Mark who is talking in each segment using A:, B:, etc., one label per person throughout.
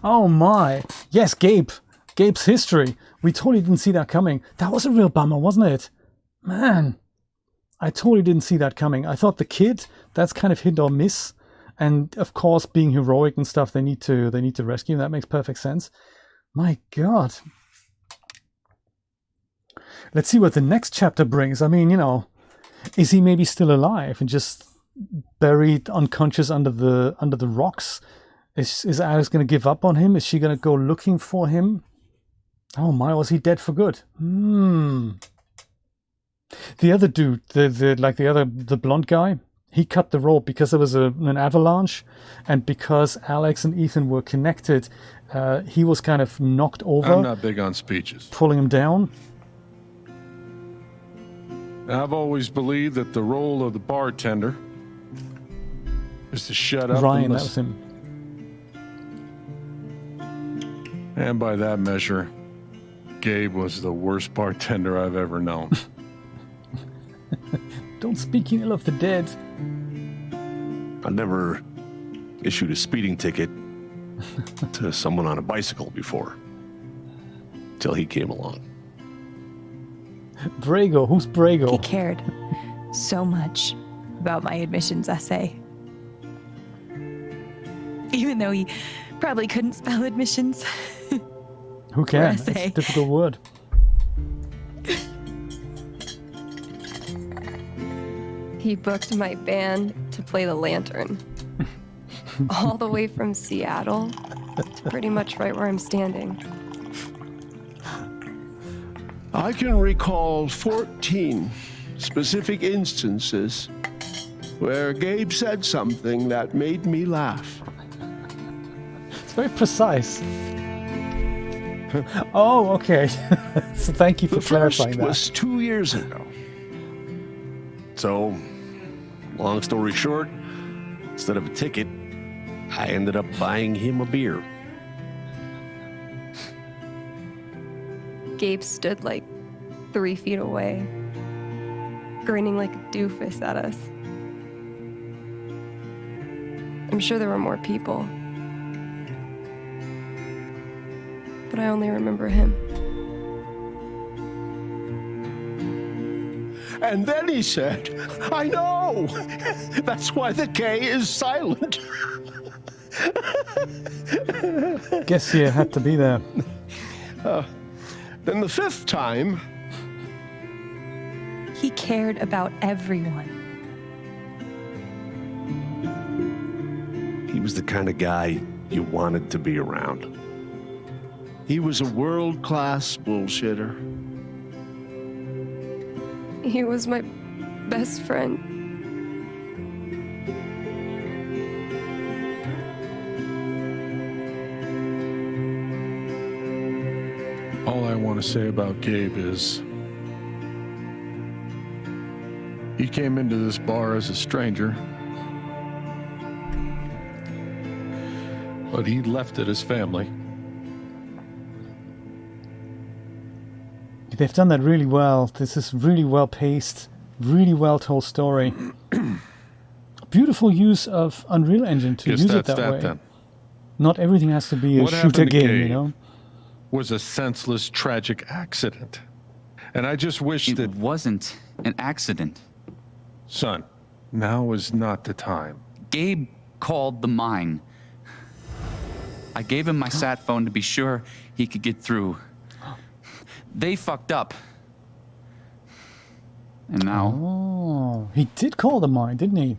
A: Oh my. Yes, Gabe. Gabe's history. We totally didn't see that coming. That was a real bummer, wasn't it? Man. I totally didn't see that coming. I thought the kid, that's kind of hit or miss. And of course, being heroic and stuff, they need to rescue him. That makes perfect sense. My God. Let's see what the next chapter brings. I mean, is he maybe still alive and just buried unconscious under the rocks? Is Alex going to give up on him? Is she going to go looking for him? Oh my, was he dead for good? The other dude, the blonde guy, he cut the rope because there was an avalanche, and because Alex and Ethan were connected, he was kind of knocked over.
B: I'm not big on speeches.
A: Pulling him down.
B: I've always believed that the role of the bartender is to shut up
A: Ryan,
B: and
A: that was him.
B: And by that measure, Gabe was the worst bartender I've ever known.
A: Don't speak ill of the dead.
C: I never issued a speeding ticket to someone on a bicycle before, till he came along.
A: Brago, who's Brago?
D: He cared so much about my admissions essay. Even though he probably couldn't spell admissions.
A: Who can? It's a difficult word.
E: He booked my band to play the lantern. All the way from Seattle. Pretty much right where I'm standing.
F: I can recall 14 specific instances where Gabe said something that made me laugh.
A: It's very precise. Oh, okay. So thank you for clarifying that.
F: The first was 2 years ago.
C: So, long story short, instead of a ticket, I ended up buying him a beer.
E: Gabe stood like 3 feet away, grinning like a doofus at us. I'm sure there were more people, but I only remember him.
F: And then he said, I know! That's why the K is silent.
A: Guess you had to be there.
F: Then the 5th time...
D: He cared about everyone.
C: He was the kind of guy you wanted to be around.
F: He was a world-class bullshitter.
E: He was my best friend.
B: All I want to say about Gabe is he came into this bar as a stranger, but he left it as family.
A: They've done that really well. This is really well paced, really well told story. Beautiful use of Unreal Engine to use it that way.
B: Then.
A: Not everything has to be a
B: What
A: shooter
B: happened to
A: game,
B: Gabe
A: you know?
B: Was a senseless, tragic accident. And I just wish
G: It
B: that...
G: wasn't an accident.
B: Son, now is not the time.
G: Gabe called the mine. I gave him my sat phone to be sure he could get through. They fucked up. And now...
A: Oh, he did call the mine, didn't he?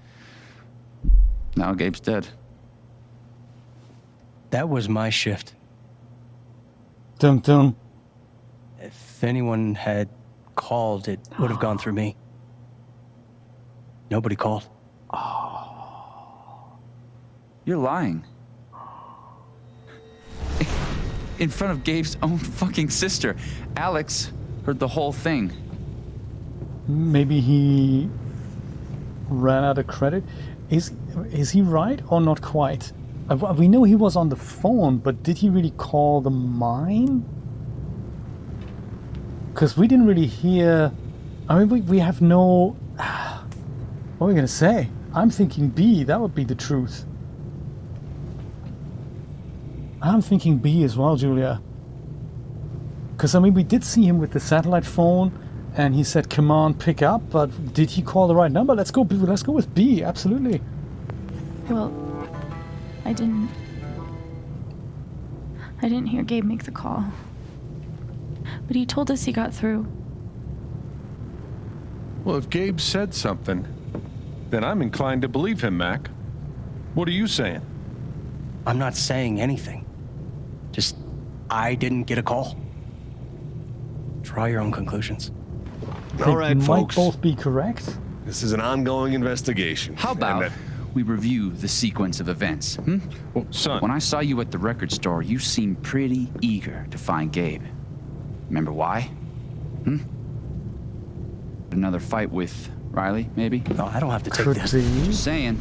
G: Now Gabe's dead.
H: That was my shift.
A: Dum dum.
H: If anyone had called, it would have gone through me. Nobody called.
G: You're lying. In front of Gabe's own fucking sister. Alex heard the whole thing.
A: Maybe he ran out of credit. Is he right or not quite? We know he was on the phone, but did he really call the mine? Because we didn't really hear... I mean, we have no... What are we going to say? I'm thinking B. That would be the truth. I'm thinking B as well, Julia. Because, I mean, we did see him with the satellite phone, and he said, command, pick up, but did he call the right number? Let's go with B, absolutely.
I: Well, I didn't hear Gabe make the call. But he told us he got through.
B: Well, if Gabe said something, then I'm inclined to believe him, Mac. What are you saying?
H: I'm not saying anything. Just, I didn't get a call. Draw your own conclusions.
C: All right,
A: might
C: folks.
A: both be correct.
C: This is an ongoing investigation.
G: How about we review the sequence of events?
B: Well, son.
G: When I saw you at the record store, you seemed pretty eager to find Gabe. Remember why? Another fight with Riley, maybe?
H: No, I don't have to take
A: Could
H: this.
A: be.
G: Just saying.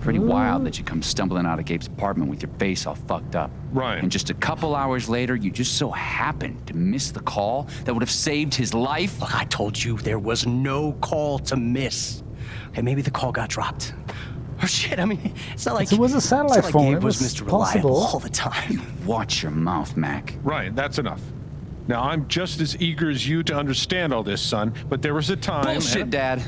G: Pretty wild that you come stumbling out of Gabe's apartment with your face all fucked up.
B: Ryan.
G: And just a couple hours later, you just so happened to miss the call that would have saved his life.
H: Look, I told you there was no call to miss. Okay, maybe the call got dropped. Or shit, I mean, it's not like
A: It was a satellite
H: it's not
A: phone.
H: Like
A: It
H: Gabe was
A: was
H: Mr. Reliable
A: possible.
H: all the time.
G: Watch your mouth, Mac.
B: Ryan, that's enough. Now, I'm just as eager as you to understand all this, son, but there was a time...
G: Bullshit, Dad.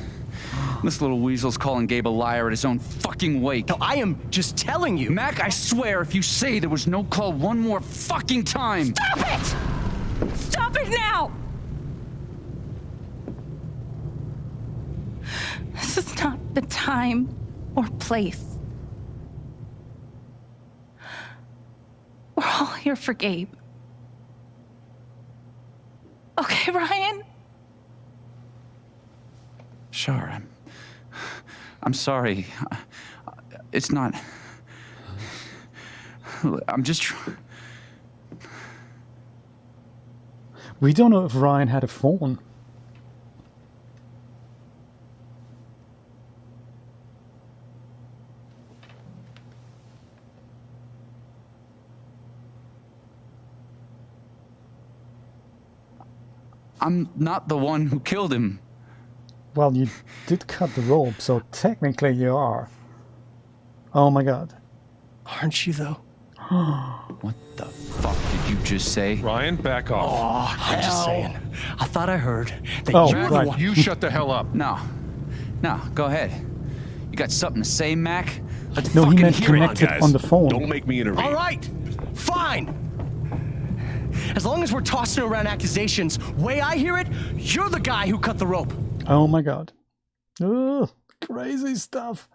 G: This little weasel's calling Gabe a liar at his own fucking wake.
H: No, I am just telling you.
G: Mac, I swear, if you say there was no call one more fucking time...
I: Stop it! Stop it now! This is not the time or place. We're all here for Gabe. Okay, Ryan?
G: Sure, I'm sorry. It's not... I'm just...
A: We don't know if Ryan had a phone.
G: I'm not the one who killed him.
A: Well, you did cut the rope, so technically you are. Oh my god.
H: Aren't you, though?
G: What the fuck did you just say?
B: Ryan, back off.
H: I'm just saying. I thought I heard that
A: Oh,
H: you're the
A: right.
H: one.
B: You shut the hell up.
G: No, go ahead. You got something to say, Mac? Let's
A: No, he
G: fucking
A: meant
G: hear
C: Come on,
A: connected
C: guys.
A: on the phone.
C: Don't make me intervene.
H: All right, fine. As long as we're tossing around accusations, way I hear it, you're the guy who cut the rope.
A: Oh my god. Ugh, crazy stuff.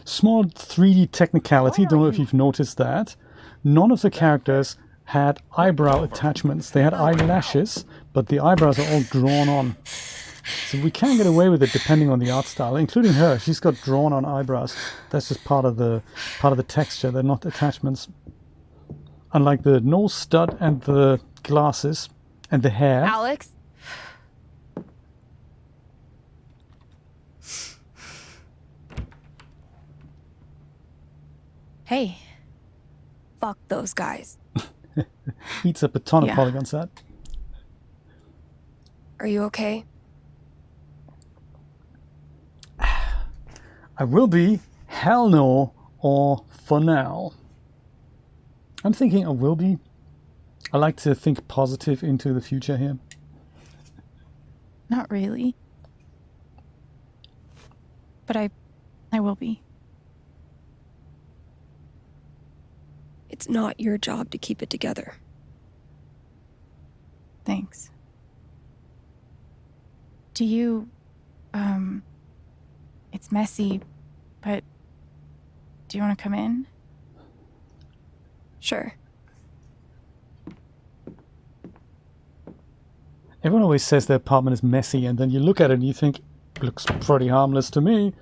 A: Small 3D technicality, don't know if you've noticed that. None of the characters had eyebrow attachments. They had eyelashes, but the eyebrows are all drawn on. So we can get away with it depending on the art style, including her. She's got drawn on eyebrows. That's just part of the texture. They're not attachments. Unlike the nose stud and the glasses and the hair.
E: Alex?
D: Hey, fuck those guys.
A: Eats up a ton of
I: Yeah.
A: polygons, that.
E: Are you okay?
A: I will be. Hell no. Or for now. I'm thinking I will be. I like to think positive into the future here.
I: Not really. But I will be.
E: It's not your job to keep it together.
I: Thanks. Do you, it's messy, but do you want to come in?
E: Sure.
A: Everyone always says their apartment is messy, and then you look at it and you think, looks pretty harmless to me.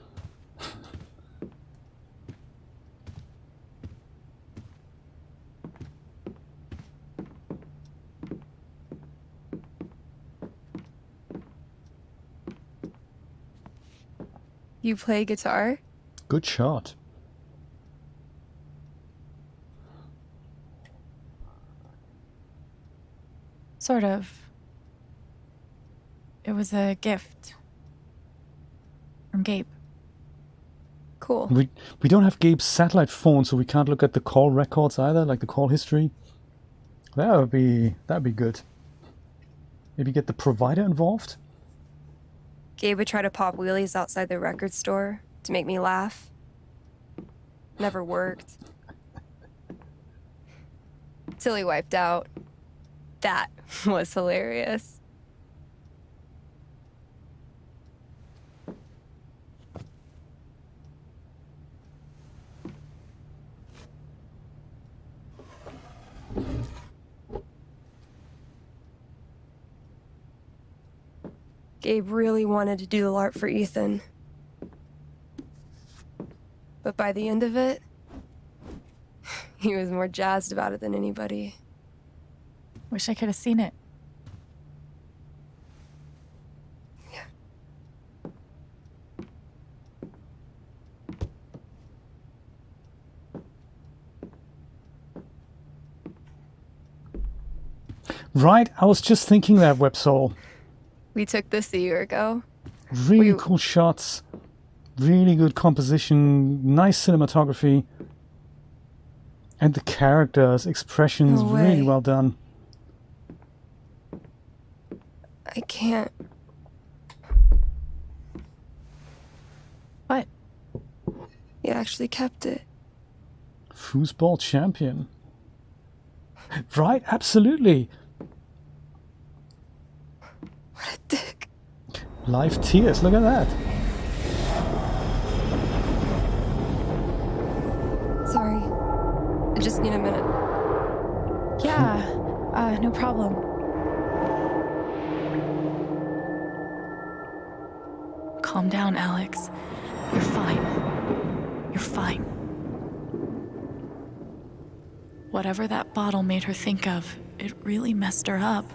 E: You play guitar?
A: Good shot.
I: Sort of. It was a gift. from Gabe.
E: Cool.
A: We don't have Gabe's satellite phone, so we can't look at the call records either, like the call history. That'd be good. Maybe get the provider involved.
E: Gabe would try to pop wheelies outside the record store to make me laugh. Never worked. Till he wiped out. That was hilarious. Gabe really wanted to do the LARP for Ethan. But by the end of it, he was more jazzed about it than anybody.
I: Wish I could have seen it.
A: Right, I was just thinking that, Websole.
E: We took this a year ago.
A: Really cool shots, really good composition, nice cinematography, and the characters, expressions,
E: No way.
A: really well done.
E: I can't.
I: What?
E: He actually kept it.
A: Fussball champion. Right, absolutely.
E: What a dick.
A: Live tears, look at that.
E: Sorry. I just need a minute.
I: Yeah, no problem. Calm down, Alex. You're fine. You're fine. Whatever that bottle made her think of, it really messed her up.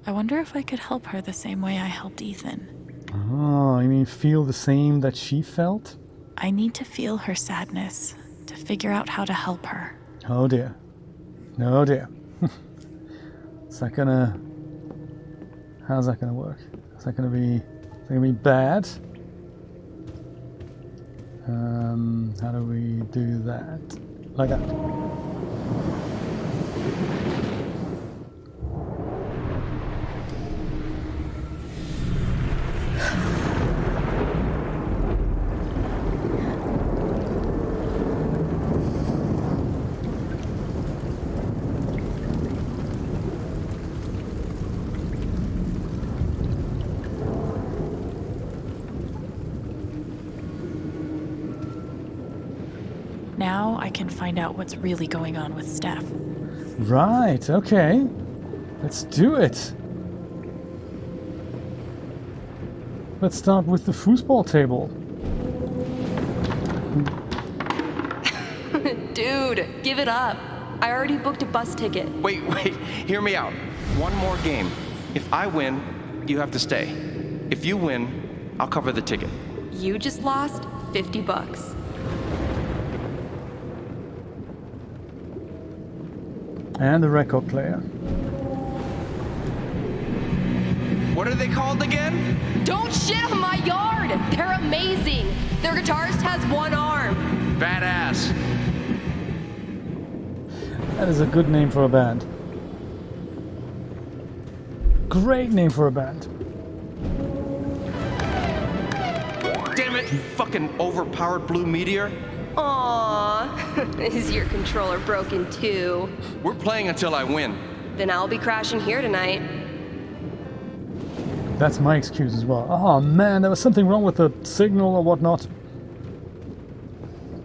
I: I wonder if I could help her the same way I helped Ethan.
A: Oh, you mean feel the same that she felt?
I: I need to feel her sadness to figure out how to help her.
A: Oh dear. Oh dear. Is that gonna... How's that gonna work? Is that gonna be bad? How do we do that? Like that.
I: Now I can find out what's really going on with Steph.
A: Right, okay. Let's do it. Let's start with the foosball table.
J: Dude, give it up. I already booked a bus ticket.
K: Wait, hear me out. One more game. If I win, you have to stay. If you win, I'll cover the ticket.
J: You just lost $50.
A: And the record player.
K: What are they called again?
J: Don't shit on my yard! They're amazing! Their guitarist has one arm.
K: Badass.
A: That is a good name for a band. Great name for a band.
K: Damn it, you fucking overpowered blue meteor.
J: Aww. Is your controller broken too?
K: We're playing until I win.
J: Then I'll be crashing here tonight.
A: That's my excuse as well. Oh man, there was something wrong with the signal or whatnot.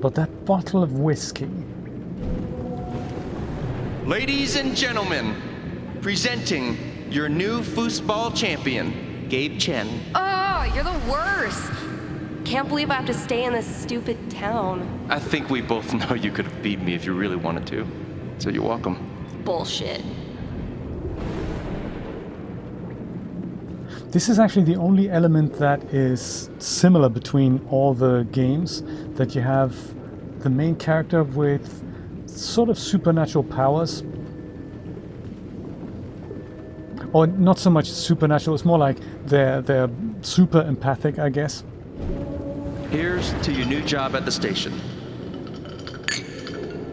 A: But that bottle of whiskey.
K: Ladies and gentlemen, presenting your new foosball champion, Gabe Chen.
J: Oh, you're the worst. Can't believe I have to stay in this stupid town.
K: I think we both know you could have beat me if you really wanted to. So you're welcome.
J: Bullshit.
A: This is actually the only element that is similar between all the games, that you have the main character with sort of supernatural powers. Or not so much supernatural, it's more like they're super empathic, I guess.
K: Here's to your new job at the station.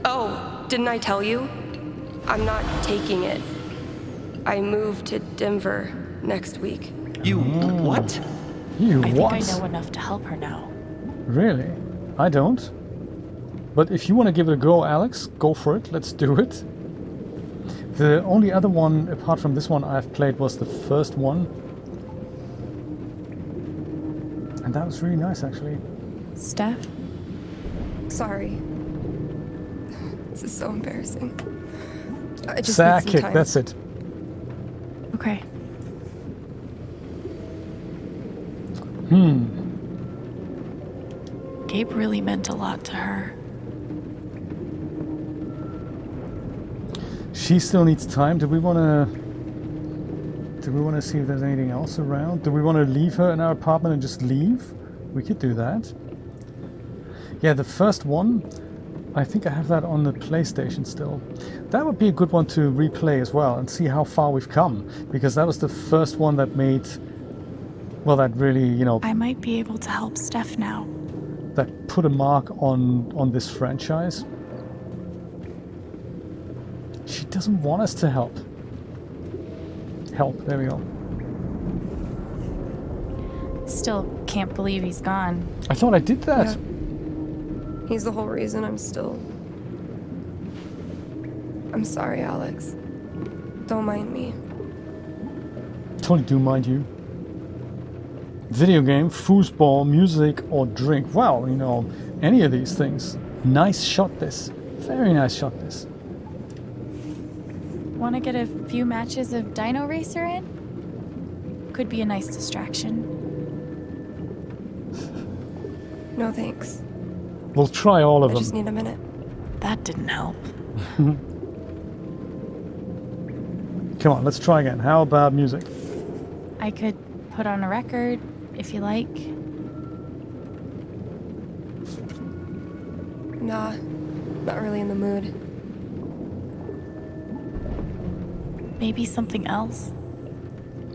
J: Oh, didn't I tell you? I'm not taking it. I move to Denver next week.
K: You what?
A: You
I: I
A: what?
I: think I know enough to help her now.
A: Really? I don't. But if you want to give it a go, Alex, go for it. Let's do it. The only other one, apart from this one, I've played was the first one. And that was really nice, actually.
I: Steph?
E: Sorry. This is so embarrassing. I just
A: Sack
E: need some
A: kick,
E: time.
A: that's it.
I: Okay. Gabe really meant a lot to her.
A: She still needs time. Do we want to see if there's anything else around? Do we want to leave her in our apartment and just leave? We could do that. Yeah, the first one, I think I have that on the PlayStation still. That would be a good one to replay as well and see how far we've come, because that was the first one that made, well, that really, you know,
I: I might be able to help Steph now.
A: that put a mark on this franchise. She doesn't want us to help. There we go.
I: Still can't believe he's gone.
A: I thought I did that.
E: Yeah. He's the whole reason I'm still... I'm sorry, Alex. Don't mind me.
A: Totally do mind you. Video game, foosball, music, or drink. Well, you know, any of these things. Nice shot this. Very nice shot this.
I: Want to get a few matches of Dino Racer in? Could be a nice distraction.
E: No thanks.
A: We'll try all of
E: I
A: them.
E: just need a minute.
I: That didn't help.
A: Come on, let's try again. How about music?
I: I could put on a record, if you like.
E: Nah, not really in the mood.
I: Maybe something else?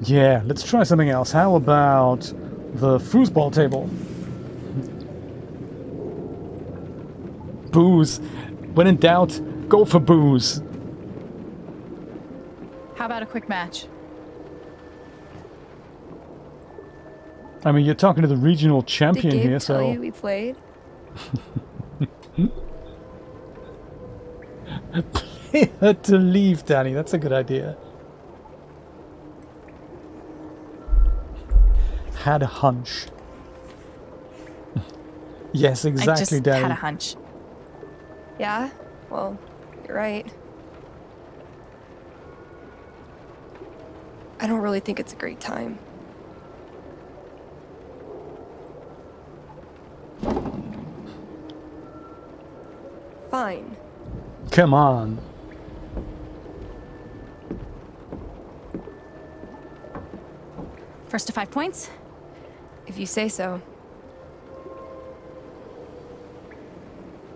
A: Yeah, let's try something else. How about the foosball table? Booze. When in doubt, go for booze.
I: How about a quick match?
A: I mean, you're talking to the regional
E: Did
A: champion
E: Gabe
A: here,
E: tell
A: so...
E: you we played?
A: Play her to leave, Danny. That's a good idea. Had a hunch. Yes, exactly,
I: I just
A: Danny.
I: had a hunch.
E: Yeah? Well, you're right. I don't really think it's a great time. Fine.
A: Come on.
I: First to 5 points?
E: If you say so.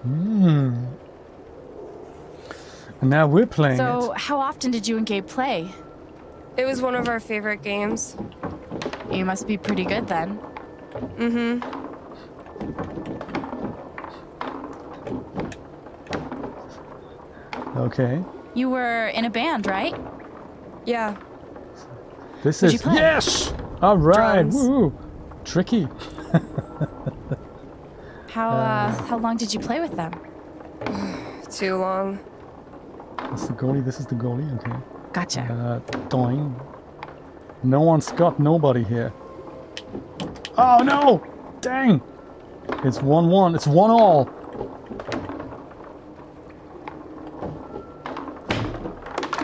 A: And now we're playing
I: So,
A: it.
I: how often did you and Gabe play?
E: It was one of our favorite games.
I: You must be pretty good then.
E: Mm-hmm.
A: Okay.
I: You were in a band, right?
E: Yeah.
A: This
I: What'd
A: is...
I: you play?
A: Yes! All right.
E: Drums.
A: Woo! Tricky.
I: How long did you play with them?
E: Too long.
A: That's the goalie. This is the goalie. Okay.
I: Gotcha.
A: Doing. No one's got nobody here. Oh no! Dang! It's 1-1. It's 1-all.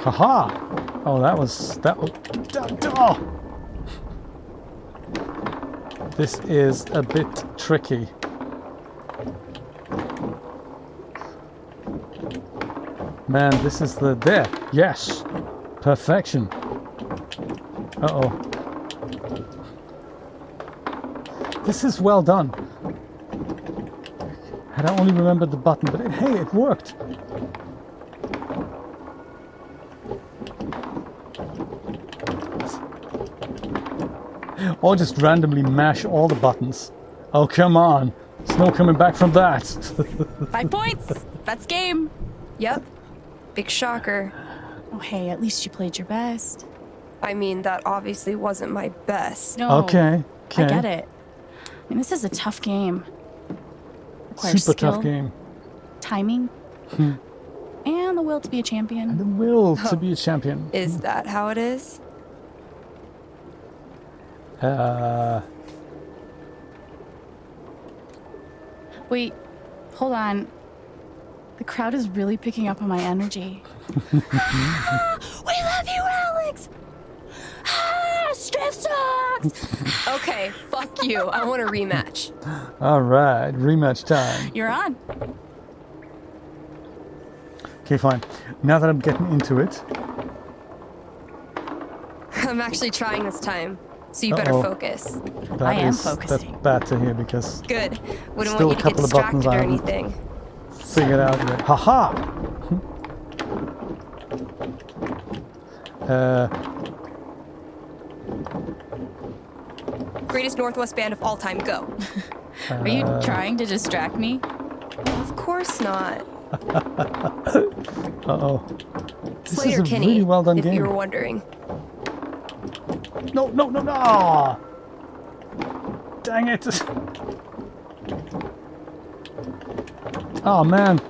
A: Haha! Oh, that was that. Oh. This is a bit tricky. Man, this is the there. Yes, perfection. Uh-oh. This is well done. Had I only remembered the button, but hey, it worked. Or just randomly mash all the buttons. Oh, come on. There's no coming back from that.
I: 5 points. That's game.
E: Yep. Big shocker.
I: Oh, hey, at least you played your best.
E: I mean, that obviously wasn't my best.
I: No.
A: Okay.
I: I get it. I mean, this is a tough game. Requires
A: Super
I: skill,
A: tough game.
I: timing, and the will to be a champion.
A: The will to be a champion.
E: Is that how it is?
I: Wait, hold on. The crowd is really picking up on my energy. We love you, Alex! Strip sucks!
E: Okay, fuck you. I want a rematch.
A: All right, rematch time.
I: You're on.
A: Okay, fine. Now that I'm getting into it.
E: I'm actually trying this time, so you better focus.
I: I am focusing.
A: That's bad to hear because
E: Good. Wouldn't
A: still
E: want
A: a
E: you to get
A: couple of buttons
E: distracted or
A: I haven't
E: anything.
A: figured out yet. Haha!
E: Greatest Northwest band of all time, go.
I: Are you trying to distract me?
E: Of course not.
A: Uh-oh. This is
E: Slater
A: a
E: Kinney,
A: really well done
E: if
A: game.
E: you were wondering.
A: No, no, no, no! Dang it! Oh man.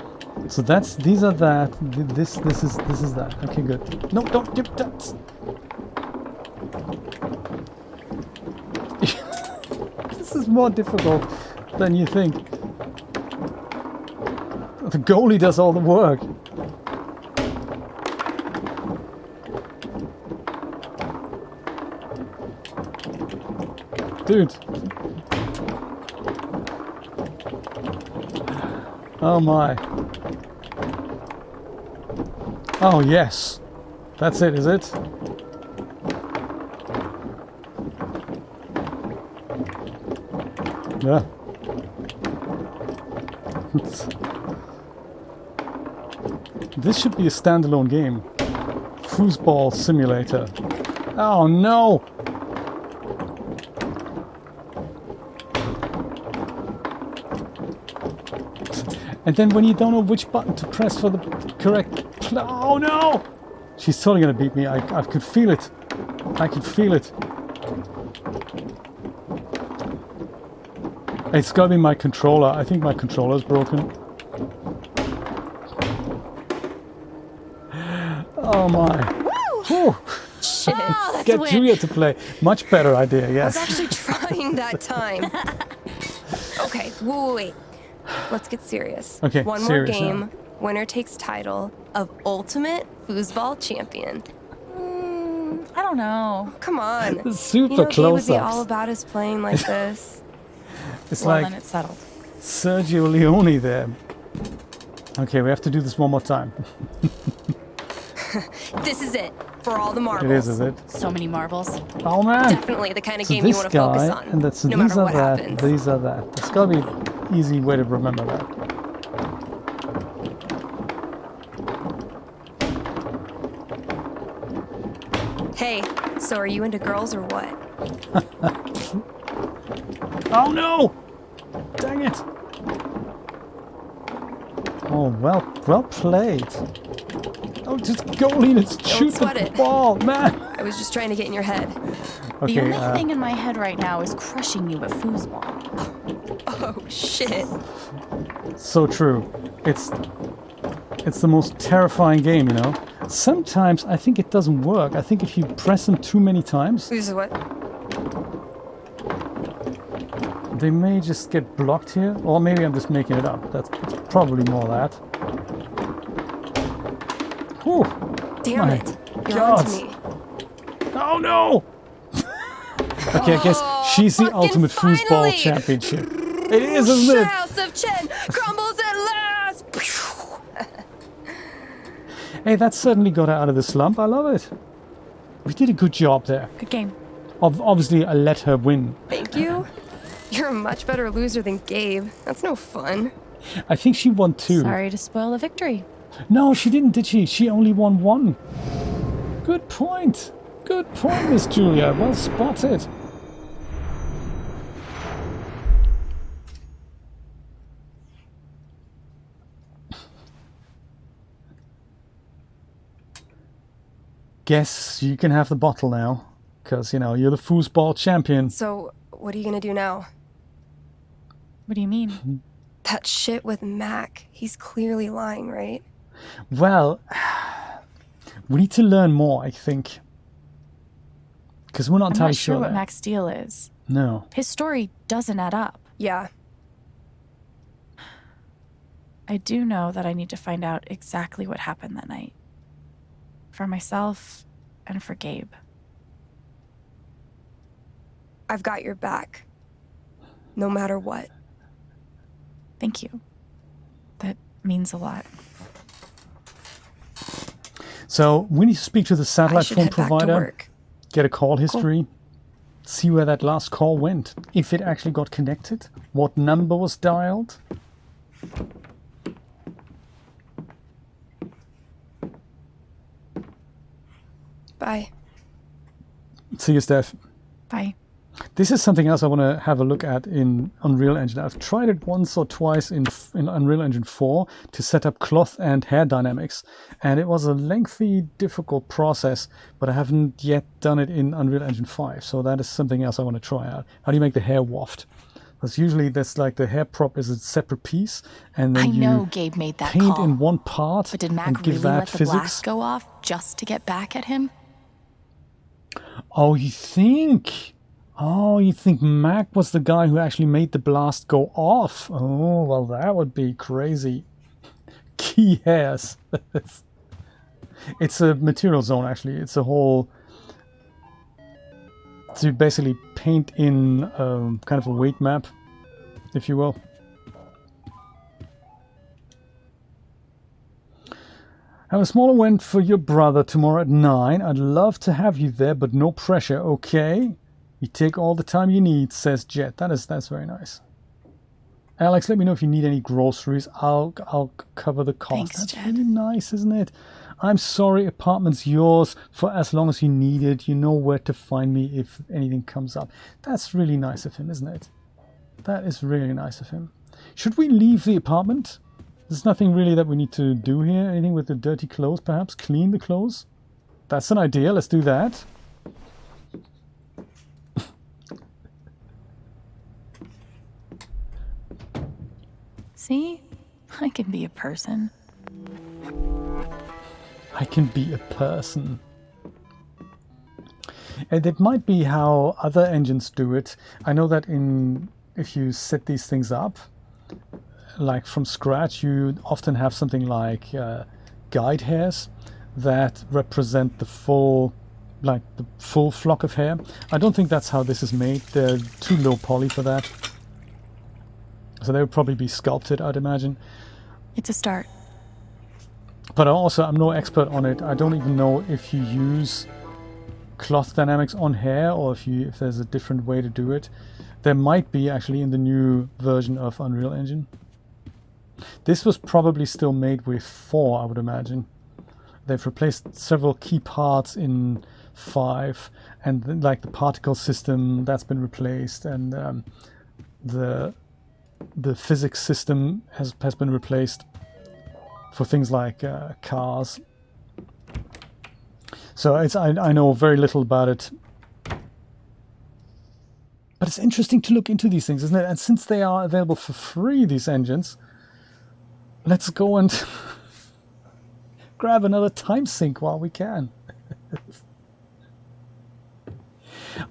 A: So these are that. This is that. Okay, good. No, don't give that. This is more difficult than you think. The goalie does all the work. Dude. Oh my. Oh yes. That's it, is it? Yeah. This should be a standalone game. Fussball simulator. Oh no! And then when you don't know which button to press for the correct... Oh no! She's totally gonna beat me. I could feel it. I could feel it. It's gotta be my controller. I think my controller's broken. Oh my.
E: Woo! Shit. Oh, that's
A: Get Julia to play. Much better idea,
E: I
A: yes.
E: was actually trying that time. Okay, wait. Let's get serious.
A: Okay,
E: One
A: serious
E: more game.
A: now.
E: Winner takes title of Ultimate Fussball Champion.
I: I don't know.
E: Come on.
A: Super
E: you know, Gabe would be all
A: close-ups.
E: about us playing like this.
A: It's
I: Well,
A: like
I: then it's settled.
A: Sergio Leone there. Okay, we have to do this one more time.
E: This is it. For all the marbles.
A: It is it?
I: So many marbles.
A: Oh man!
E: Definitely the kind of
A: So
E: game you
A: this
E: want to focus
A: guy,
E: on.
A: and that's, so
E: no
A: these
E: matter
A: are
E: what
A: that,
E: happens.
A: these are that. It's gotta be an easy way to remember that.
E: Hey, so are you into girls or what?
A: Oh no! Dang it! Oh, well played. Oh, just goalie, let's shoot
E: sweat
A: the
E: it.
A: ball, man!
E: I was just trying to get in your head.
A: Okay,
I: The only thing in my head right now is crushing you at foosball.
E: Oh, shit.
A: so true. It's the most terrifying game, you know? Sometimes I think it doesn't work. I think if you press them too many times,
E: This is what?
A: they may just get blocked here. Or maybe I'm just making it up. That's probably more that. Whew.
E: Damn
A: My
E: it. You're
A: God.
E: onto me.
A: Oh no! Okay, I guess she's the
E: fucking
A: ultimate foosball
E: finally!
A: championship. It is, isn't it?
E: House of Chen crumbles at last!
A: Hey, that certainly got her out of the slump. I love it. We did a good job there.
I: Good game.
A: Obviously, I let her win.
E: Thank you. You're a much better loser than Gabe. That's no fun.
A: I think she won 2.
I: Sorry to spoil the victory.
A: No, she didn't, did she? She only won 1. Good point. Good point, Miss Julia. Well spotted. guess you can have the bottle now. Because, you know, you're the fussball champion.
J: So, what are you gonna do now?
I: What do you mean?
J: That shit with Mac. He's clearly lying, right?
A: Well, we need to learn more, I think. Because we're not
I: I'm
A: entirely
I: not sure
A: sure
I: what
A: that.
I: Mac's deal is.
A: No.
I: His story doesn't add up.
J: Yeah.
I: I do know that I need to find out exactly what happened that night. For myself and for Gabe.
J: I've got your back. No matter what.
I: Thank you. That means a lot.
A: So we need to speak to the
J: I
A: satellite
J: should
A: phone
J: head back to
A: provider,
J: work.
A: get a call history, see where that last call went, if it actually got connected, what number was dialed.
J: Bye.
A: See you, Steph.
I: Bye.
A: This is something else I want to have a look at in Unreal Engine. I've tried it once or twice in Unreal Engine 4 to set up cloth and hair dynamics, and it was a lengthy, difficult process, but I haven't yet done it in Unreal Engine 5, so that is something else I want to try out. How do you make the hair waft? Because usually that's like the hair prop is a separate piece, and then
L: I know
A: you
L: Gabe made that
A: paint
L: call.
A: in one part
L: But did Mac
A: and give
L: really
A: that
L: let the
A: physics.
L: blast go off just to get back at him?
A: Oh, you think? Oh, you think Mac was the guy who actually made the blast go off? Oh, well, that would be crazy. Key hairs. It's a material zone, actually. It's a whole... to basically paint in kind of a weight map, if you will. Have a small event for your brother tomorrow at 9. I'd love to have you there, but no pressure, okay? You take all the time you need, says Jet. That's very nice. Alex, let me know if you need any groceries. I'll cover the cost.
I: Thanks,
A: That's
I: Jet.
A: really nice, isn't it? I'm sorry, apartment's yours for as long as you need it. You know where to find me if anything comes up. That's really nice of him, isn't it? That is really nice of him. Should we leave the apartment? There's nothing really that we need to do here. Anything with the dirty clothes, perhaps? Clean the clothes? That's an idea. Let's do that.
I: See? I can be a person.
A: I can be a person. And it might be how other engines do it. I know that if you set these things up, like from scratch, you often have something like guide hairs that represent the full flock of hair. I don't think that's how this is made. They're too low poly for that. So they would probably be sculpted, I'd imagine.
I: It's a start.
A: But also, I'm no expert on it. I don't even know if you use cloth dynamics on hair or if there's a different way to do it. There might be actually in the new version of Unreal Engine. This was probably still made with 4, I would imagine. They've replaced several key parts in 5, and like the particle system, that's been replaced, and the physics system has been replaced for things like cars. So I know very little about it. But it's interesting to look into these things, isn't it? And since they are available for free, these engines, let's go and grab another time sink while we can.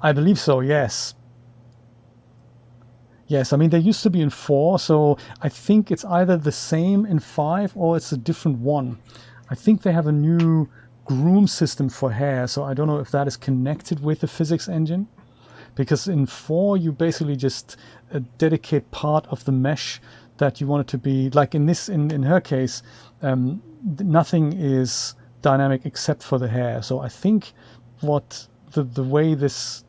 A: I believe so, yes. Yes, I mean, they used to be in 4, so I think it's either the same in 5 or it's a different one. I think they have a new groom system for hair, so I don't know if that is connected with the physics engine. Because in 4, you basically just dedicate part of the mesh that you want it to be. Like in her case, nothing is dynamic except for the hair. So I think what the way this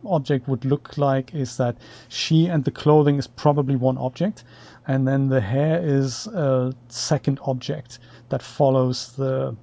A: object would look like is that she and the clothing is probably one object, and then the hair is a second object that follows the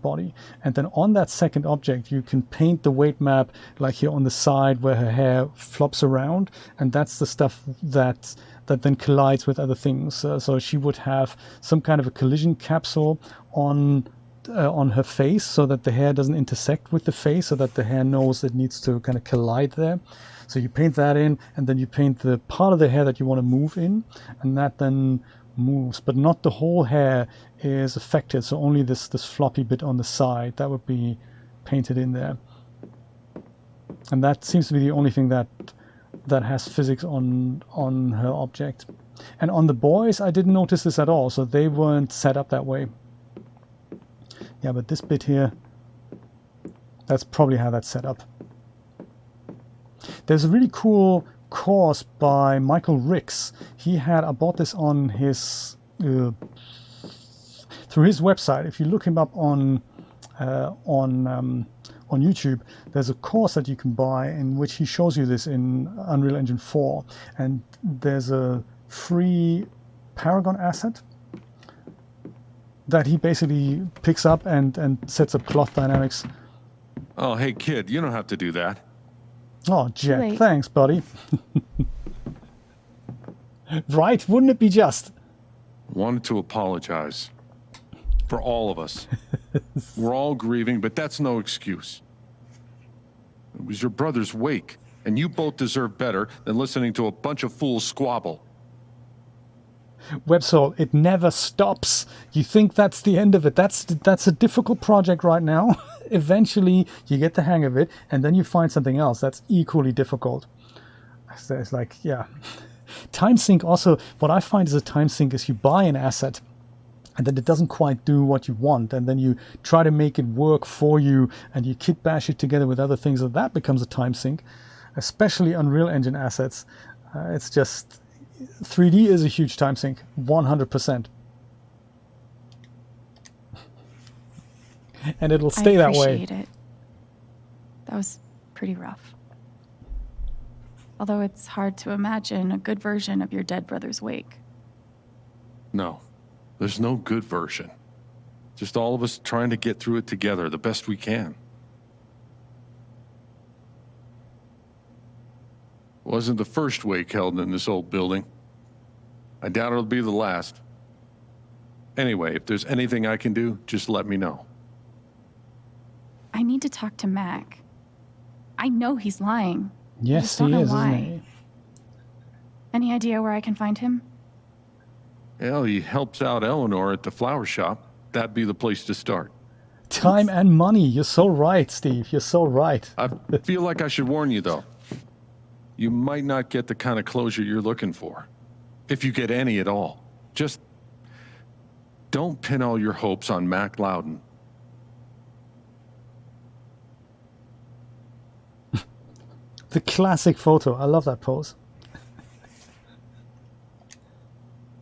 A: body. And then on that second object you can paint the weight map, like here on the side where her hair flops around, and that's the stuff that then collides with other things. So she would have some kind of a collision capsule on on her face so that the hair doesn't intersect with the face, so that the hair knows it needs to kind of collide there. So you paint that in, and then you paint the part of the hair that you want to move in, and that then moves, but not the whole hair is affected. So only this floppy bit on the side, that would be painted in there. And that seems to be the only thing that has physics on her object. And on the boys, I didn't notice this at all, so they weren't set up that way. Yeah, but this bit here, that's probably how that's set up. There's a really cool course by Michael Ricks. I bought this on his through his website. If you look him up on YouTube, there's a course that you can buy in which he shows you this in Unreal Engine 4, and there's a free Paragon asset that he basically picks up and sets up cloth dynamics.
B: Oh, hey kid, you don't have to do that.
A: Oh, Jet,
D: Wait.
A: thanks, buddy. Right? Wouldn't it be just?
B: Wanted to apologize. For all of us. We're all grieving, but that's no excuse. It was your brother's wake, and you both deserve better than listening to a bunch of fools squabble.
A: WebSoul, it never stops. You think that's the end of it. That's a difficult project right now. Eventually, you get the hang of it, and then you find something else that's equally difficult. So it's like, yeah. Time sink also, what I find is a time sink is you buy an asset, and then it doesn't quite do what you want, and then you try to make it work for you, and you kit bash it together with other things, and that becomes a time sink, especially Unreal Engine assets. It's just, 3D is a huge time sink, 100%. And it'll stay that way.
L: I appreciate it. That was pretty rough. Although it's hard to imagine a good version of your dead brother's wake.
B: No, there's no good version. Just all of us trying to get through it together the best we can. Wasn't the first wake held in this old building. I doubt it'll be the last. Anyway, if there's anything I can do, just let me know.
L: I need to talk to Mac. I know he's lying. I
A: Yes,
L: just don't
A: he
L: know
A: is,
L: why.
A: isn't he?
L: Any idea where I can find him?
B: Well, he helps out Eleanor at the flower shop. That'd be the place to start.
A: Time and money. You're so right, Steve. You're so right.
B: I feel like I should warn you, though. You might not get the kind of closure you're looking for. If you get any at all. Just don't pin all your hopes on Mac Loudon.
A: The classic photo. I love that pose.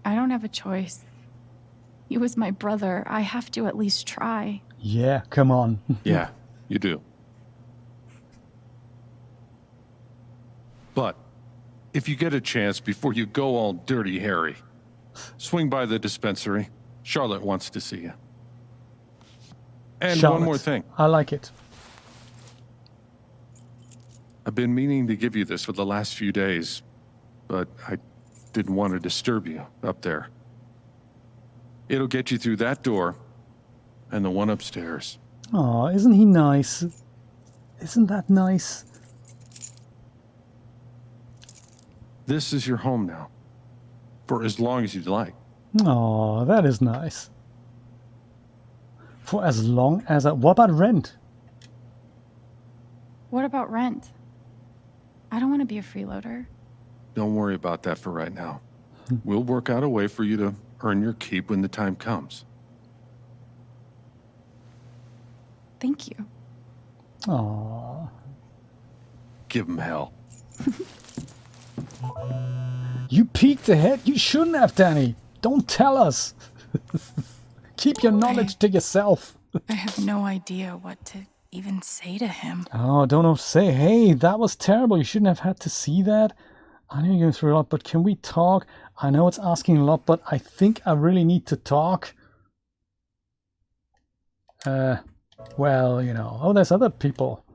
L: I don't have a choice. He was my brother. I have to at least try.
A: Yeah, come on.
B: Yeah, you do. But if you get a chance before you go all dirty Harry, swing by the dispensary. Charlotte wants to see you. And
A: Charlotte.
B: one more thing.
A: I like it.
B: I've been meaning to give you this for the last few days, but I didn't want to disturb you up there. It'll get you through that door and the one upstairs.
A: Oh, isn't he nice? Isn't that nice?
B: This is your home now, for as long as you'd like.
A: Oh, that is nice. For as long as... what about rent?
L: What about rent? I don't want to be a freeloader.
B: Don't worry about that for right now. We'll work out a way for you to earn your keep when the time comes.
L: Thank you.
A: Oh,
B: Give him hell.
A: you peeked ahead. You shouldn't have, Danny. Don't tell us. Keep your knowledge to yourself.
I: I have no idea what to even say to him.
A: Oh, don't say, hey, that was terrible. You shouldn't have had to see that. I know you're going through a lot, but can we talk? I know it's asking a lot, but I think I really need to talk. Well, you know. Oh, there's other people.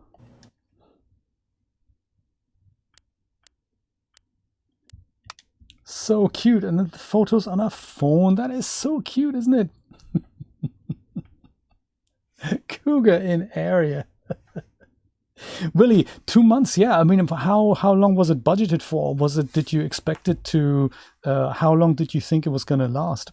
A: So cute. And then the photos on her phone. That is so cute, isn't it? cougar in area. Willie, 2 months, yeah. I mean, how long was it budgeted for? Did you expect it to, how long did you think it was going to last?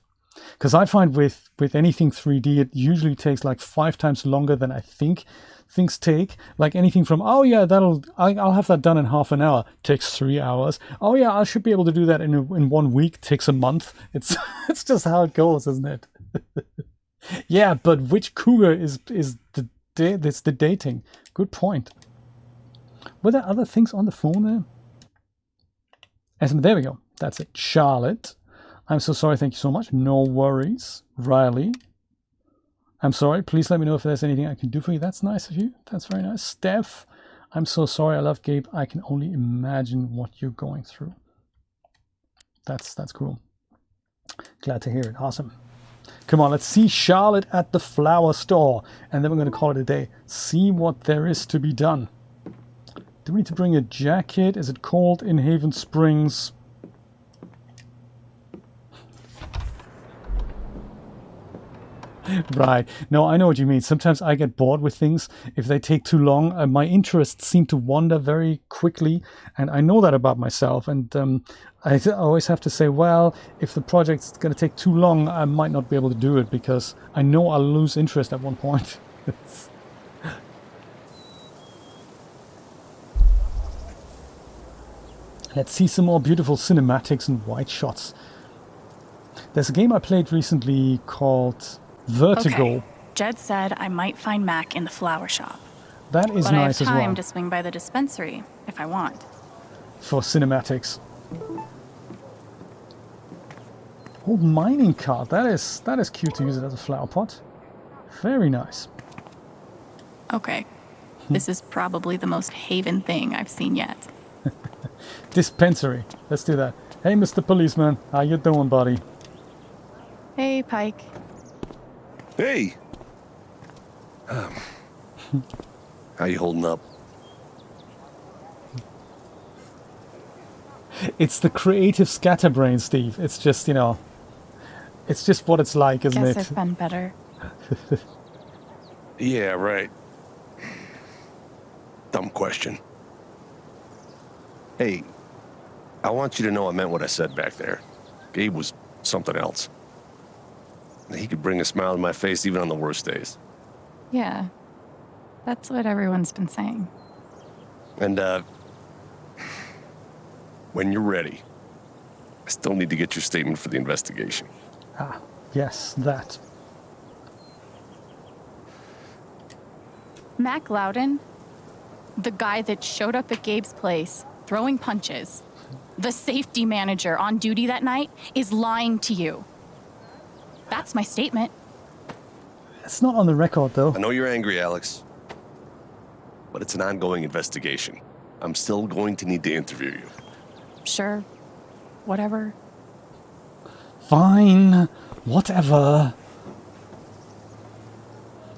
A: Because I find with anything 3D, it usually takes like 5 times longer than I think things take. Like anything from, oh yeah, I'll have that done in half an hour, takes 3 hours. Oh yeah, I should be able to do that in 1 week, takes a month. It's it's just how it goes, isn't it? Yeah, but which cougar is the dating? Good point. Were there other things on the phone there? There we go. That's it. Charlotte. I'm so sorry. Thank you so much. No worries. Riley. I'm sorry. Please let me know if there's anything I can do for you. That's nice of you. That's very nice. Steph. I'm so sorry. I love Gabe. I can only imagine what you're going through. That's cool. Glad to hear it. Awesome. Come on, let's see Charlotte at the flower store. And then we're going to call it a day. See what there is to be done. Do we need to bring a jacket? Is it cold in Haven Springs? Right. No, I know what you mean. Sometimes I get bored with things. If they take too long, my interests seem to wander very quickly. And I know that about myself. And I always have to say, well, if the project's going to take too long, I might not be able to do it because I know I'll lose interest at one point. Let's see some more beautiful cinematics and white shots. There's a game I played recently called Vertigo.
I: Okay. Jed said I might find Mac in the flower shop.
A: That is nice as well.
I: But I have time to swing by the dispensary if I want.
A: For cinematics. Old mining cart. That is cute to use it as a flower pot. Very nice.
I: Okay. This is probably the most Haven thing I've seen yet.
A: Dispensary. Let's do that. Hey, Mr. Policeman. How you doing, buddy?
I: Hey, Pike.
C: Hey! How you holding up?
A: It's the creative scatterbrain, Steve. It's just, you know, it's just what it's like, isn't it?
I: Guess I've been better.
C: Yeah, right. Dumb question. Hey, I want you to know I meant what I said back there. Gabe was something else. He could bring a smile to my face even on the worst days.
L: Yeah, that's what everyone's been saying.
C: And, when you're ready, I still need to get your statement for the investigation.
A: Ah, yes, that.
I: Mac Loudon, the guy that showed up at Gabe's place, throwing punches, the safety manager on duty that night, is lying to you. That's my statement.
A: It's not on the record, though.
C: I know you're angry, Alex, but it's an ongoing investigation. I'm still going to need to interview you.
I: Sure. Whatever.
A: Fine. Whatever.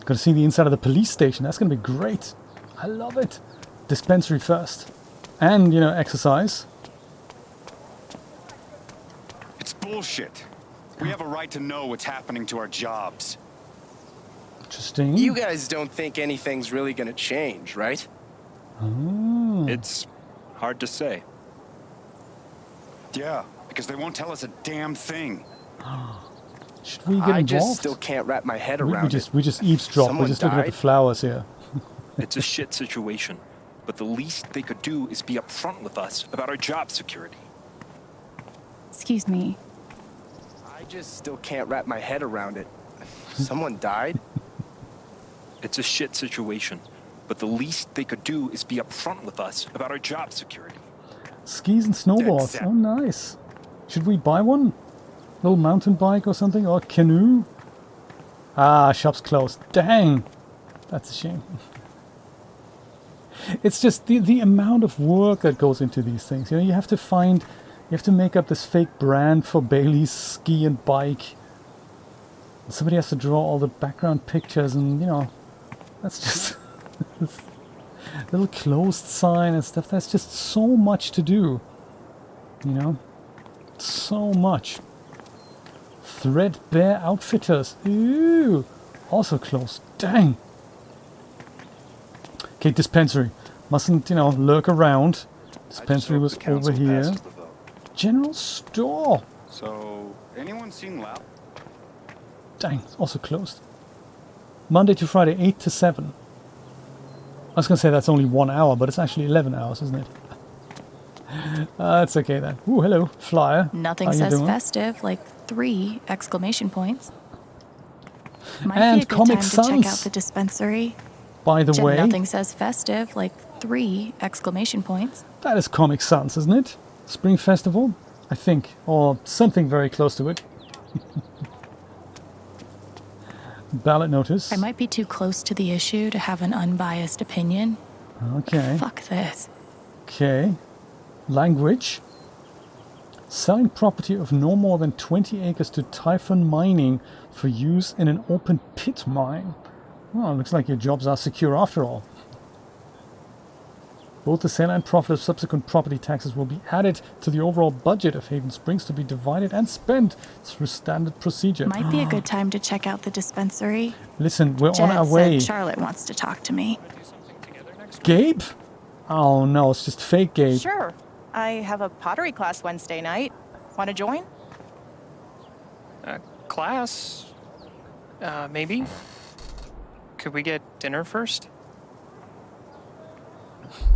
A: Gotta see the inside of the police station. That's gonna be great. I love it. Dispensary first. And, you know, exercise.
M: It's bullshit. We have a right to know what's happening to our jobs.
A: Interesting.
N: You guys don't think anything's really gonna change, right?
A: Oh.
M: It's hard to say. Yeah, because they won't tell us a damn thing.
A: Should we get involved?
N: I just still can't wrap my head around it.
A: We just eavesdrop.
N: Someone
A: We're just looking at the flowers here.
M: It's a shit situation, but the least they could do is be upfront with us about our job security.
L: Excuse me.
N: I just still can't wrap my head around it. Someone died?
M: It's a shit situation, but the least they could do is be upfront with us about our job security.
A: Skis and snowboards. Oh, nice. Should we buy one? Little mountain bike or something? Or canoe? Ah, shop's closed. Dang. That's a shame. It's just the amount of work that goes into these things. You know, you have to make up this fake brand for Bailey's ski and bike. Somebody has to draw all the background pictures and, you know, that's just... little closed sign and stuff. That's just so much to do. You know? So much. Threadbare Outfitters. Ooh. Also closed. Dang. Okay, dispensary. Mustn't, you know, lurk around. Dispensary was over here. General store.
M: So, anyone seen Lau?
A: Dang, it's also closed. Monday to Friday, 8 to 7. I was going to say that's only 1 hour, but it's actually 11 hours, isn't it? That's okay then. Ooh, hello, flyer.
I: Nothing
A: How you
I: says
A: doing?
I: festive like 3 exclamation points. Might
A: And
I: be a good
A: Comic
I: time to check
A: Sans.
I: out the dispensary.
A: By the way,
I: Nothing says festive like 3 exclamation points.
A: that is Comic Sans, isn't it? Spring Festival, I think, or something very close to it. Ballot notice.
I: I might be too close to the issue to have an unbiased opinion.
A: Okay.
I: Fuck this.
A: Okay. Language. Selling property of no more than 20 acres to Typhon Mining for use in an open pit mine. Well, looks like your jobs are secure after all. Both the sale and profit of subsequent property taxes will be added to the overall budget of Haven Springs to be divided and spent through standard procedure.
I: Might be a good time to check out the dispensary.
A: Listen, we're
I: Jed
A: on our way.
I: said Charlotte wants to talk to me.
A: Gabe? Oh no, it's just fake Gabe.
O: Sure. I have a pottery class Wednesday night. Want to join?
P: Class? Maybe? Could we get dinner first?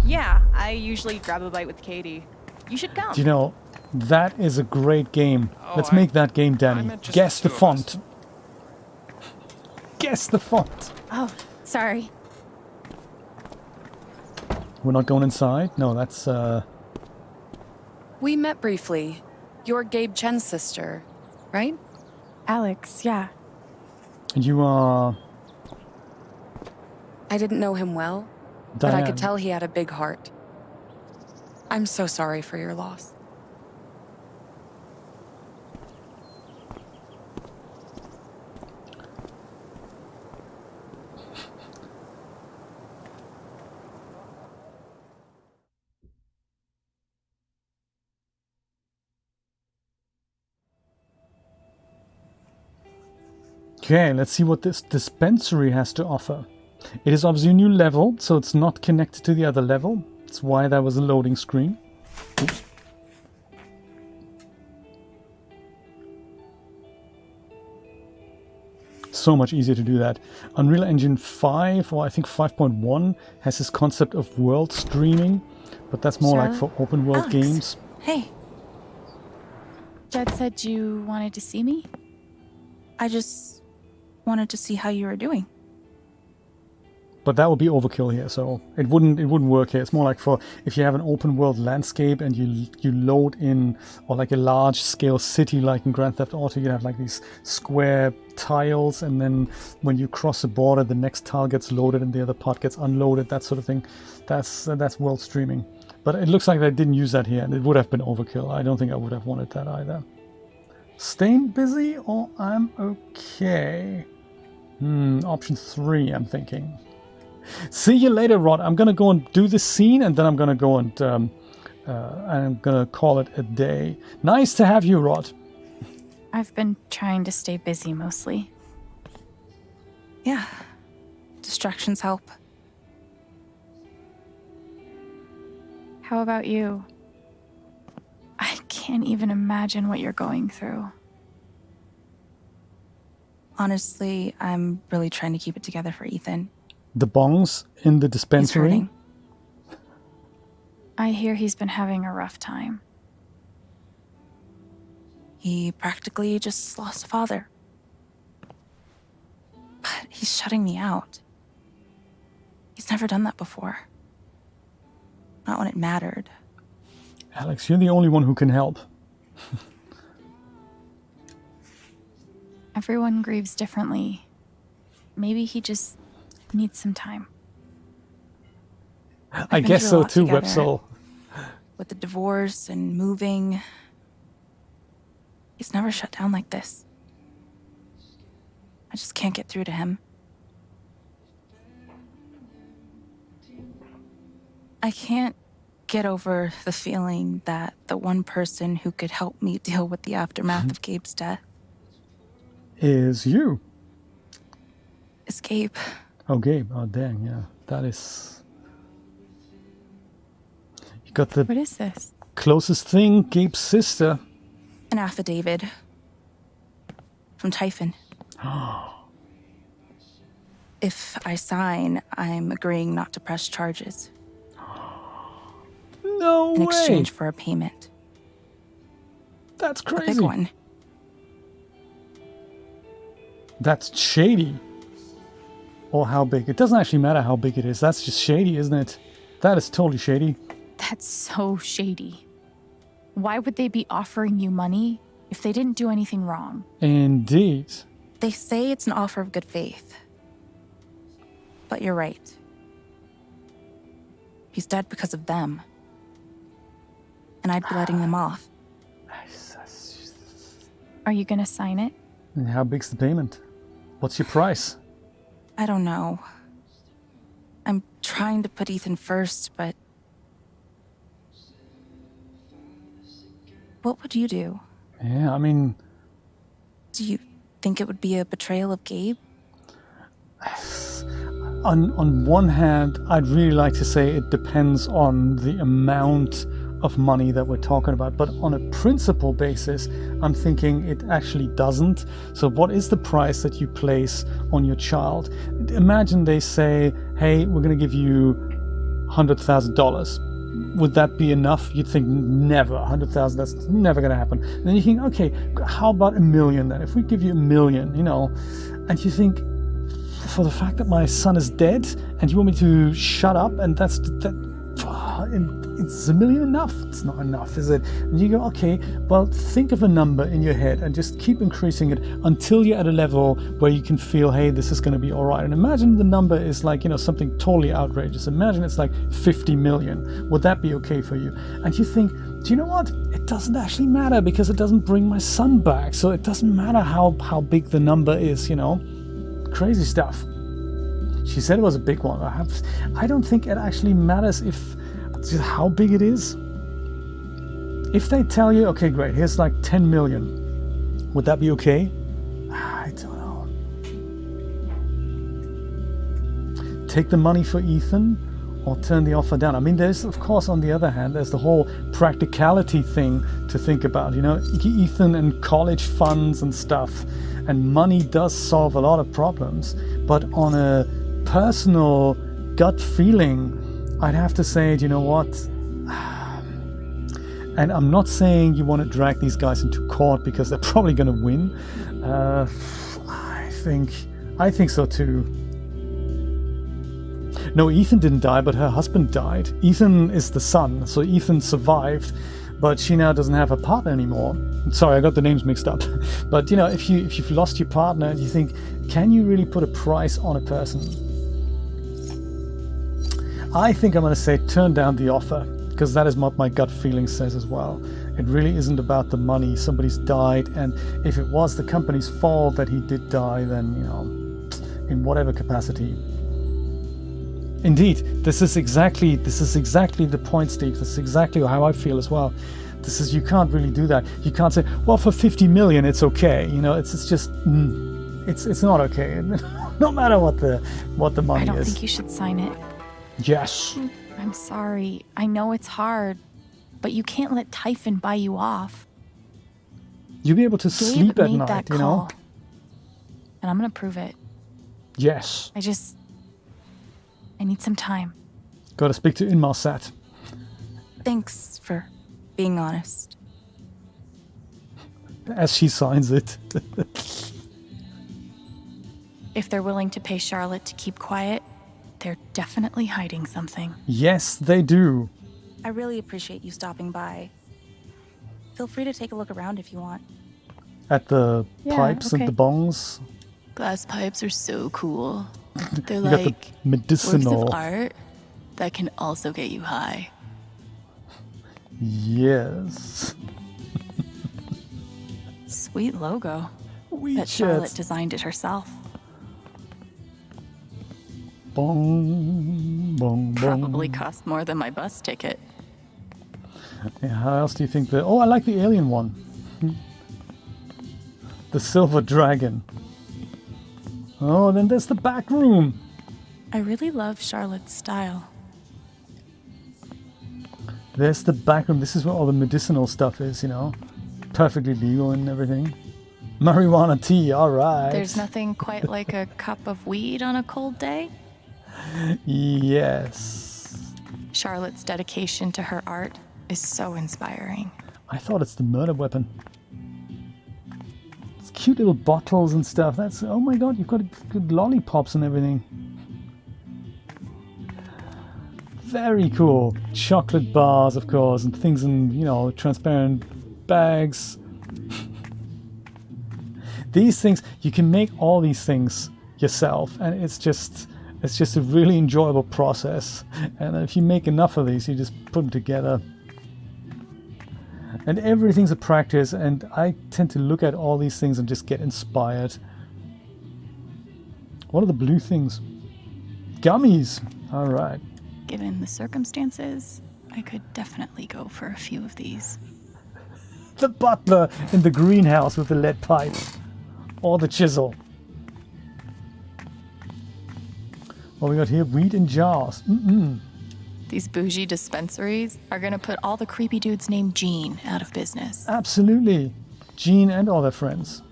O: Yeah, I usually grab a bite with Katie. You should come.
A: Do you know, that is a great game. Let's make that game, Danny. Guess the font. Guess the font.
I: Oh, sorry.
A: We're not going inside? No, that's,
Q: We met briefly. You're Gabe Chen's sister, right?
I: Alex, yeah.
A: You are...
Q: I didn't know him well, but I
A: Diane.
Q: could tell he had a big heart. I'm so sorry for your loss.
A: Okay, let's see what this dispensary has to offer. It is obviously a new level, so it's not connected to the other level. That's why there was a loading screen. Oops. So much easier to do that. Unreal Engine 5, or I think 5.1, has this concept of world streaming, but that's more like for open world
I: Alex.
A: games.
I: Hey. Jed said you wanted to see me? I just wanted to see how you were doing.
A: But that would be overkill here, so it wouldn't work here. It's more like for if you have an open world landscape and you load in, or like a large scale city like in Grand Theft Auto, you have like these square tiles, and then when you cross a border, the next tile gets loaded and the other part gets unloaded, that sort of thing. That's world streaming. But it looks like they didn't use that here, and it would have been overkill. I don't think I would have wanted that either. Staying busy or I'm okay? Option 3, I'm thinking. See you later, Rod. I'm gonna go and do this scene, and then I'm gonna go and I'm gonna call it a day. Nice to have you, Rod.
I: I've been trying to stay busy mostly.
L: Yeah. Distractions help.
I: How about you? I can't even imagine what you're going through.
L: Honestly, I'm really trying to keep it together for Ethan.
A: The bongs in the dispensary.
L: hurting.
I: I hear he's been having a rough time.
L: He practically just lost a father. But he's shutting me out. He's never done that before. Not when it mattered.
A: Alex, you're the only one who can help.
I: Everyone grieves differently. Maybe he just needs some time.
A: I guess so too, Websol.
L: With the divorce and moving, he's never shut down like this. I just can't get through to him. I can't get over the feeling that the one person who could help me deal with the aftermath of Gabe's death
A: Is you.
L: is Gabe.
A: Oh, Gabe. Oh, dang, yeah. That is Got the
L: What is this?
A: closest thing, Gabe's sister.
L: An affidavit from Typhon. If I sign, I'm agreeing not to press charges.
A: No
L: in
A: way.
L: exchange for a payment.
A: That's
L: A
A: crazy.
L: big one.
A: That's shady. Or how big. It doesn't actually matter how big it is. That's just shady, isn't it? That is totally shady.
I: That's so shady. Why would they be offering you money if they didn't do anything wrong?
A: Indeed.
L: They say it's an offer of good faith. But you're right. He's dead because of them. And I'd be letting them off.
I: Are you gonna sign it?
A: And how big's the payment? What's your price?
L: I don't know. I'm trying to put Ethan first, but... What would you do?
A: Yeah, I mean...
L: Do you think it would be a betrayal of Gabe?
A: On one hand, I'd really like to say it depends on the amount of money that we're talking about, but on a principle basis, I'm thinking it actually doesn't. So what is the price that you place on your child? Imagine they say, hey, we're going to give you $100,000. Would that be enough? You'd think never. 100,000, that's never going to happen. And then you think, okay, how about $1 million then? If we give you $1 million, you know, and you think, for the fact that my son is dead and you want me to shut up, and that's it's $1 million enough? It's not enough, is it? And you go, okay, well, think of a number in your head and just keep increasing it until you're at a level where you can feel, hey, this is going to be all right. And imagine the number is like, you know, something totally outrageous. Imagine it's like 50 million. Would that be okay for you? And you think, do you know what? It doesn't actually matter because it doesn't bring my son back. So it doesn't matter how big the number is, you know. Crazy stuff. She said it was a big one. I don't think it actually matters how big it is. If they tell you, okay, great, here's like 10 million, would that be okay? I don't know. Take the money for Ethan or turn the offer down. I mean, there's, of course, on the other hand, there's the whole practicality thing to think about. You know, Ethan and college funds and stuff, and money does solve a lot of problems, but on a personal gut feeling, I'd have to say, do you know what? And I'm not saying you want to drag these guys into court because they're probably going to win. I think so too. No, Ethan didn't die, but her husband died. Ethan is the son, so Ethan survived, but she now doesn't have a partner anymore. Sorry, I got the names mixed up. But you know, if you've lost your partner, and you think, can you really put a price on a person? I think I'm going to say turn down the offer, because that is what my gut feeling says as well. It really isn't about the money. Somebody's died, and if it was the company's fault that he did die, then, you know, in whatever capacity. Indeed, this is exactly the point, Steve. This is exactly how I feel as well. This is, you can't really do that. You can't say, well, for 50 million, it's okay. You know, it's just, it's not okay. No matter what the money is.
I: I don't think you should sign it.
A: Yes.
I: I'm sorry. I know it's hard, but you can't let Typhon buy you off.
A: You'll be able to sleep at night,
I: that
A: you know?
I: call, and I'm gonna prove it.
A: Yes.
I: I need some time.
A: Gotta speak to Inmarsat.
L: Thanks for being honest.
A: As she signs it.
I: If they're willing to pay Charlotte to keep quiet, they're definitely hiding something.
A: Yes, they do.
L: I really appreciate you stopping by. Feel free to take a look around if you want.
A: At the
I: Yeah,
A: pipes
I: okay.
A: and the bongs.
I: Glass pipes are so cool. They're
A: You got the
I: like
A: medicinal.
I: works of art that can also get you high.
A: Yes.
I: Sweet logo.
A: Sweet
I: Bet
A: shit.
I: Charlotte designed it herself.
A: Bong, bong, bong.
I: Probably cost more than my bus ticket.
A: Yeah, how else do you think that? Oh, I like the alien one. The silver dragon. Oh, then there's the back room.
I: I really love Charlotte's style.
A: There's the back room. This is where all the medicinal stuff is, you know. Perfectly legal and everything. Marijuana tea, alright.
I: There's nothing quite like a cup of weed on a cold day.
A: Yes.
I: Charlotte's dedication to her art is so inspiring.
A: I thought it's the murder weapon. It's cute little bottles and stuff. That's, oh my god, you've got good lollipops and everything. Very cool. Chocolate bars, of course, and things in, you know, transparent bags. These things, you can make all these things yourself, and it's just a really enjoyable process. And if you make enough of these, you just put them together. And everything's a practice, and I tend to look at all these things and just get inspired. What are the blue things? Gummies! Alright.
I: Given the circumstances, I could definitely go for a few of these.
A: The butler in the greenhouse with the lead pipe. Or the chisel. What we got here? Weed in jars.
I: These bougie dispensaries are gonna put all the creepy dudes named Gene out of business.
A: Absolutely. Gene and all their friends.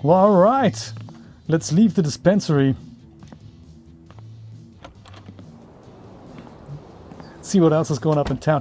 A: Well, alright. Let's leave the dispensary. See what else is going up in town.